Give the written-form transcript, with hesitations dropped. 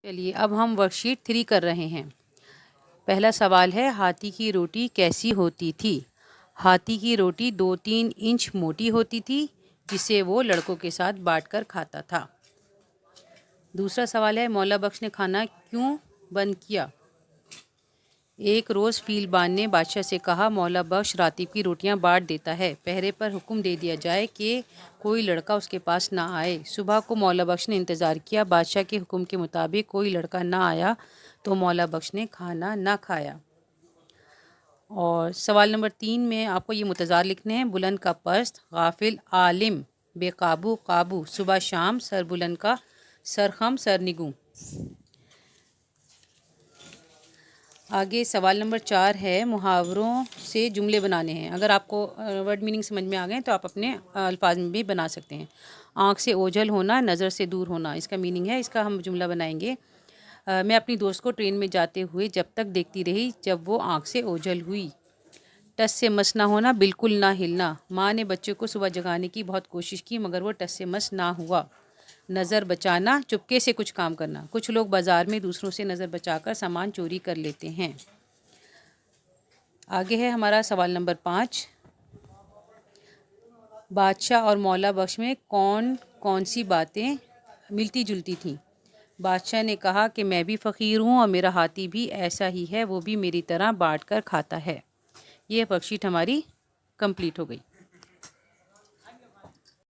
چلیے اب ہم ورک شیٹ 3 کر رہے ہیں۔ پہلا سوال ہے ہاتھی کی روٹی کیسی ہوتی تھی؟ ہاتھی کی روٹی 2-3 انچ موٹی ہوتی تھی جسے وہ لڑکوں کے ساتھ بانٹ کر کھاتا تھا۔ دوسرا سوال ہے مولا بخش نے کھانا کیوں بند کیا؟ ایک روز فیلبان نے بادشاہ سے کہا مولا بخش راتب کی روٹیاں بانٹ دیتا ہے، پہرے پر حکم دے دیا جائے کہ کوئی لڑکا اس کے پاس نہ آئے۔ صبح کو مولا بخش نے انتظار کیا، بادشاہ کے حکم کے مطابق کوئی لڑکا نہ آیا تو مولا بخش نے کھانا نہ کھایا۔ اور سوال نمبر 3 میں آپ کو یہ متضاد لکھنے ہیں۔ بلند کا پست، غافل عالم، بے قابو قابو، صبح شام، سر بلند کا سرخم سرنگوں۔ آگے سوال نمبر 4 ہے محاوروں سے جملے بنانے ہیں۔ اگر آپ کو ورڈ میننگ سمجھ میں آ گئے تو آپ اپنے الفاظ میں بھی بنا سکتے ہیں۔ آنکھ سے اوجھل ہونا، نظر سے دور ہونا، اس کا میننگ ہے، اس کا ہم جملہ بنائیں گے۔ میں اپنی دوست کو ٹرین میں جاتے ہوئے جب تک دیکھتی رہی جب وہ آنکھ سے اوجھل ہوئی۔ ٹس سے مس نہ ہونا، بالکل نہ ہلنا، ماں نے بچے کو صبح جگانے کی بہت کوشش کی مگر وہ ٹس سے مس نہ ہوا۔ نظر بچانا، چپکے سے کچھ کام کرنا، کچھ لوگ بازار میں دوسروں سے نظر بچا کر سامان چوری کر لیتے ہیں۔ آگے ہے ہمارا سوال نمبر 5۔ بادشاہ اور مولا بخش میں کون کون سی باتیں ملتی جلتی تھیں؟ بادشاہ نے کہا کہ میں بھی فقیر ہوں اور میرا ہاتھی بھی ایسا ہی ہے، وہ بھی میری طرح بانٹ کر کھاتا ہے۔ یہ ورک شیٹ ہماری کمپلیٹ ہو گئی۔